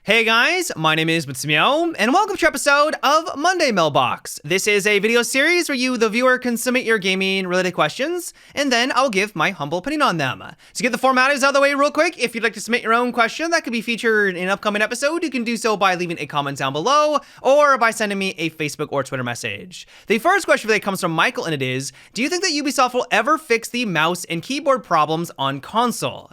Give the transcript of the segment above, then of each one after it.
Hey guys, my name is Matsumiyo, and welcome to episode of Monday Mailbox. This is a video series where you, the viewer, can submit your gaming-related questions, and then I'll give my humble opinion on them. To get the formalities out of the way real quick, if you'd like to submit your own question that could be featured in an upcoming episode, you can do so by leaving a comment down below, or by sending me a Facebook or Twitter message. The first question today comes from Michael, and it is, do you think that Ubisoft will ever fix the mouse and keyboard problems on console?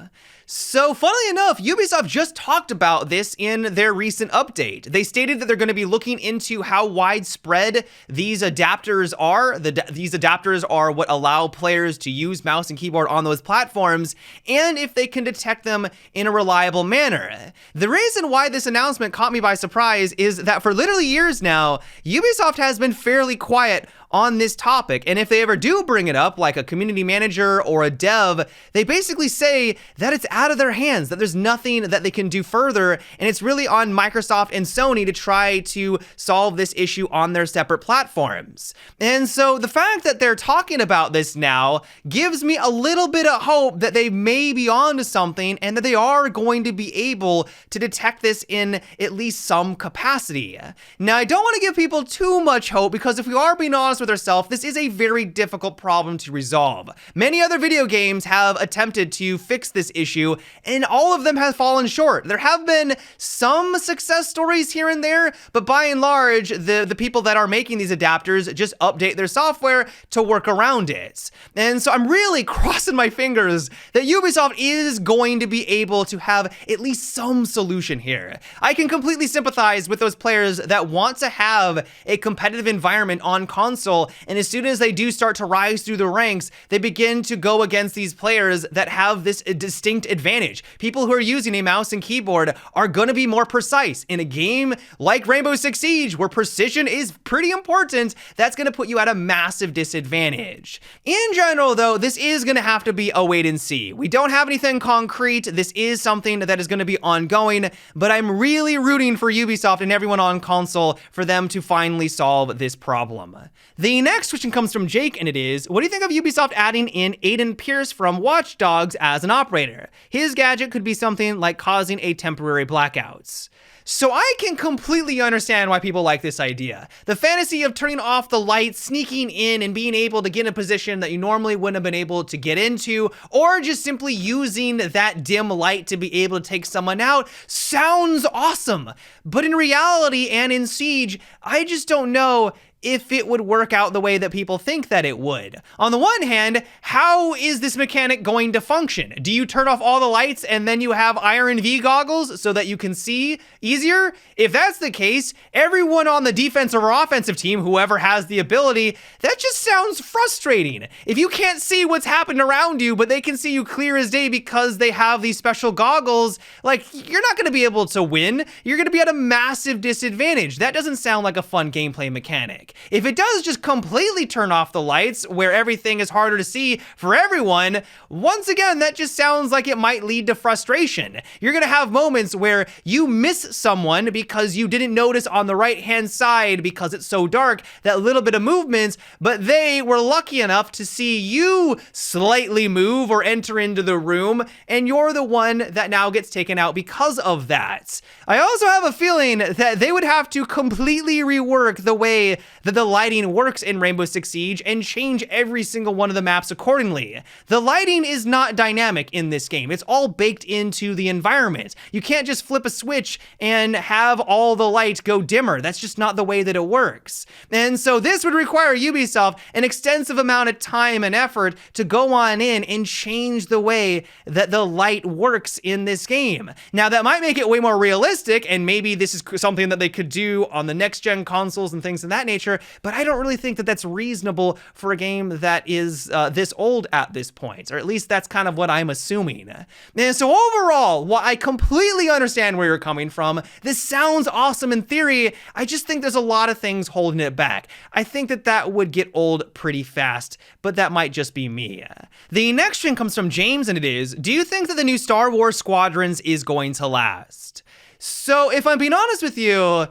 So, funnily enough, Ubisoft just talked about this in their recent update. They stated that they're going to be looking into how widespread these adapters are. These adapters are what allow players to use mouse and keyboard on those platforms, and if they can detect them in a reliable manner. The reason why this announcement caught me by surprise is that for literally years now, Ubisoft has been fairly quiet on this topic, and if they ever do bring it up, like a community manager or a dev, they basically say that it's out of their hands, that there's nothing that they can do further, and it's really on Microsoft and Sony to try to solve this issue on their separate platforms. And so the fact that they're talking about this now gives me a little bit of hope that they may be onto something and that they are going to be able to detect this in at least some capacity. Now, I don't want to give people too much hope, because if we are being honest with ourselves, this is a very difficult problem to resolve. Many other video games have attempted to fix this issue, and all of them have fallen short. There have been some success stories here and there, but by and large, the people that are making these adapters just update their software to work around it. And so I'm really crossing my fingers that Ubisoft is going to be able to have at least some solution here. I can completely sympathize with those players that want to have a competitive environment on console, and as soon as they do start to rise through the ranks, they begin to go against these players that have this distinct advantage. People who are using a mouse and keyboard are going to be more precise. In a game like Rainbow Six Siege, where precision is pretty important, that's going to put you at a massive disadvantage. In general, though, this is going to have to be a wait and see. We don't have anything concrete. This is something that is going to be ongoing, but I'm really rooting for Ubisoft and everyone on console for them to finally solve this problem. The next question comes from Jake, and it is, what do you think of Ubisoft adding in Aiden Pierce from Watch Dogs as an operator? His gadget could be something like causing a temporary blackouts. So I can completely understand why people like this idea. The fantasy of turning off the lights, sneaking in, and being able to get in a position that you normally wouldn't have been able to get into, or just simply using that dim light to be able to take someone out sounds awesome. But in reality and in Siege, I just don't know if it would work out the way that people think that it would. On the one hand, how is this mechanic going to function? Do you turn off all the lights and then you have Iron V goggles so that you can see easier? If that's the case, everyone on the defensive or offensive team, whoever has the ability, that just sounds frustrating. If you can't see what's happening around you, but they can see you clear as day because they have these special goggles, like, you're not gonna be able to win. You're gonna be at a massive disadvantage. That doesn't sound like a fun gameplay mechanic. If it does just completely turn off the lights, where everything is harder to see for everyone, once again, that just sounds like it might lead to frustration. You're gonna have moments where you miss someone because you didn't notice on the right-hand side, because it's so dark, that little bit of movement, but they were lucky enough to see you slightly move or enter into the room, and you're the one that now gets taken out because of that. I also have a feeling that they would have to completely rework the way that the lighting works in Rainbow Six Siege and change every single one of the maps accordingly. The lighting is not dynamic in this game. It's all baked into the environment. You can't just flip a switch and have all the light go dimmer. That's just not the way that it works. And so this would require Ubisoft an extensive amount of time and effort to go on in and change the way that the light works in this game. Now, that might make it way more realistic, and maybe this is something that they could do on the next-gen consoles and things of that nature, but I don't really think that that's reasonable for a game that is this old at this point, or at least that's kind of what I'm assuming. And so overall, while I completely understand where you're coming from, this sounds awesome in theory, I just think there's a lot of things holding it back. I think that that would get old pretty fast, but that might just be me. The next one comes from James, and it is, do you think that the new Star Wars Squadrons is going to last? So if I'm being honest with you,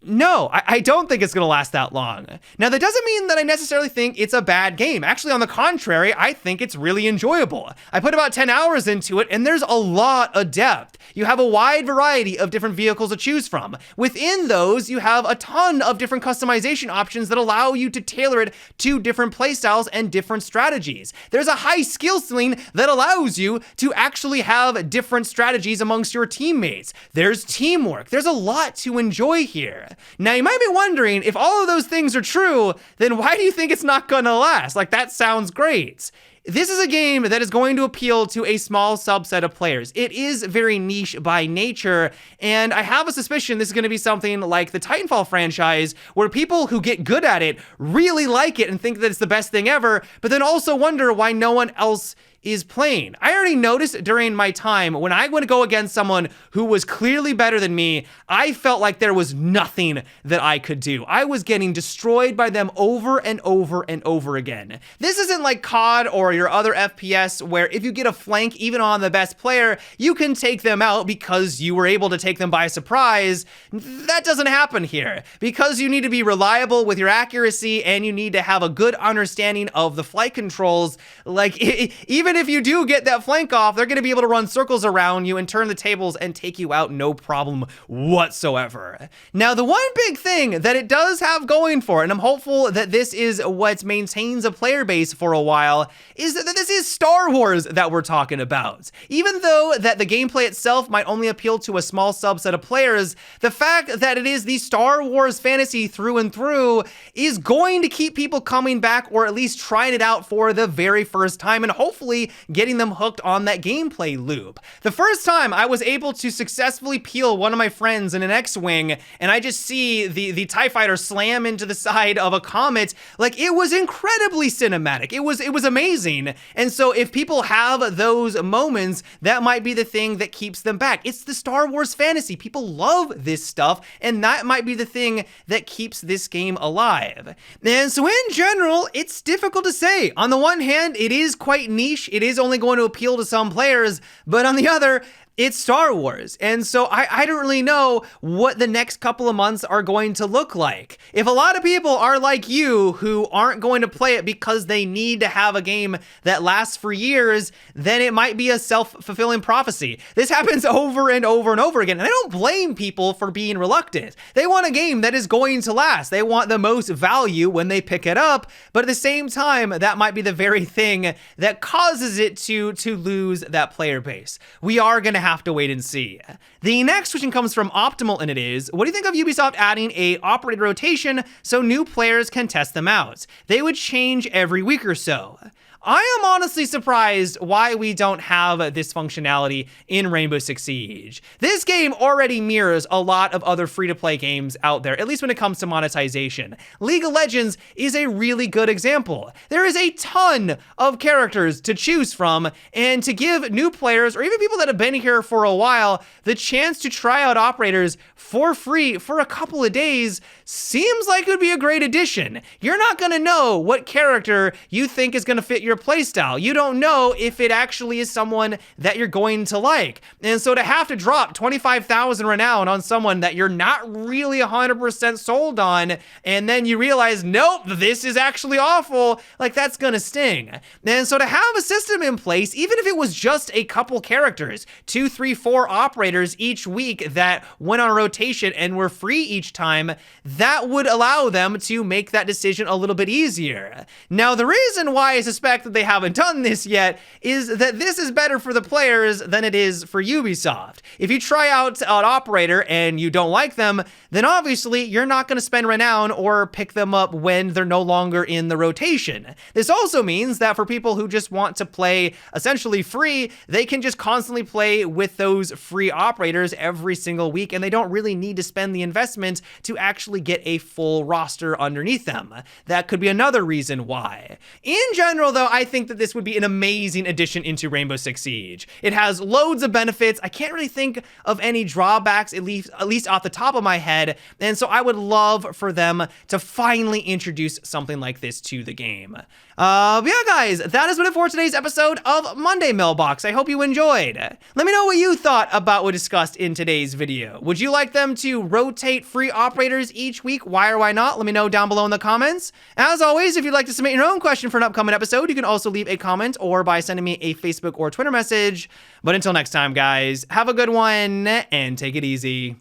No, I don't think it's going to last that long. Now, that doesn't mean that I necessarily think it's a bad game. Actually, on the contrary, I think it's really enjoyable. I put about 10 hours into it, and there's a lot of depth. You have a wide variety of different vehicles to choose from. Within those, you have a ton of different customization options that allow you to tailor it to different playstyles and different strategies. There's a high skill ceiling that allows you to actually have different strategies amongst your teammates. There's teamwork. There's a lot to enjoy here. Now, you might be wondering, if all of those things are true, then why do you think it's not gonna last? Like, that sounds great. This is a game that is going to appeal to a small subset of players. It is very niche by nature, and I have a suspicion this is going to be something like the Titanfall franchise, where people who get good at it really like it and think that it's the best thing ever, but then also wonder why no one else is playing. I already noticed during my time when I went to go against someone who was clearly better than me, I felt like there was nothing that I could do. I was getting destroyed by them over and over and over again. This isn't like COD or your other FPS where if you get a flank even on the best player, you can take them out because you were able to take them by surprise. That doesn't happen here because you need to be reliable with your accuracy and you need to have a good understanding of the flight controls. Like, even if you do get that flank off, they're going to be able to run circles around you and turn the tables and take you out no problem whatsoever. Now, the one big thing that it does have going for it, and I'm hopeful that this is what maintains a player base for a while, is that this is Star Wars that we're talking about. Even though that the gameplay itself might only appeal to a small subset of players, the fact that it is the Star Wars fantasy through and through is going to keep people coming back or at least trying it out for the very first time and hopefully getting them hooked on that gameplay loop. The first time I was able to successfully peel one of my friends in an X-Wing and I just see the TIE fighter slam into the side of a comet, like, it was incredibly cinematic. It was amazing. And so if people have those moments, that might be the thing that keeps them back. It's the Star Wars fantasy. People love this stuff, and that might be the thing that keeps this game alive. And so in general, it's difficult to say. On the one hand, it is quite niche. It is only going to appeal to some players, but on the other, it's Star Wars, and so I don't really know what the next couple of months are going to look like. If a lot of people are like you, who aren't going to play it because they need to have a game that lasts for years, then it might be a self-fulfilling prophecy. This happens over and over and over again, and I don't blame people for being reluctant. They want a game that is going to last. They want the most value when they pick it up, but at the same time, that might be the very thing that causes it to lose that player base. We are going to have to wait and see. The next question comes from Optimal, and it is, what do you think of Ubisoft adding a operator rotation so new players can test them out? They would change every week or so. I am honestly surprised why we don't have this functionality in Rainbow Six Siege. This game already mirrors a lot of other free-to-play games out there, at least when it comes to monetization. League of Legends is a really good example. There is a ton of characters to choose from, and to give new players, or even people that have been here for a while, the chance to try out operators for free for a couple of days seems like it would be a great addition. You're not gonna know what character you think is gonna fit your playstyle. You don't know if it actually is someone that you're going to like. And so to have to drop 25,000 renown on someone that you're not really 100% sold on, and then you realize, nope, this is actually awful, like, that's gonna sting. And so to have a system in place, even if it was just a couple characters, 2, 3, 4 operators each week that went on rotation and were free each time, that would allow them to make that decision a little bit easier. Now, the reason why I suspect that they haven't done this yet is that this is better for the players than it is for Ubisoft. If you try out an operator and you don't like them, then obviously you're not going to spend renown or pick them up when they're no longer in the rotation. This also means that for people who just want to play essentially free, they can just constantly play with those free operators every single week, and they don't really need to spend the investment to actually get a full roster underneath them. That could be another reason why. In general, though, I think that this would be an amazing addition into Rainbow Six Siege. It has loads of benefits. I can't really think of any drawbacks, at least off the top of my head, and so I would love for them to finally introduce something like this to the game. But yeah, guys, that is it for today's episode of Monday Mailbox. I hope you enjoyed. Let me know what you thought about what we discussed in today's video. Would you like them to rotate free operators each week? Why or why not? Let me know down below in the comments. As always, if you'd like to submit your own question for an upcoming episode, you can also leave a comment or by sending me a Facebook or Twitter message. But until next time, guys, have a good one and take it easy.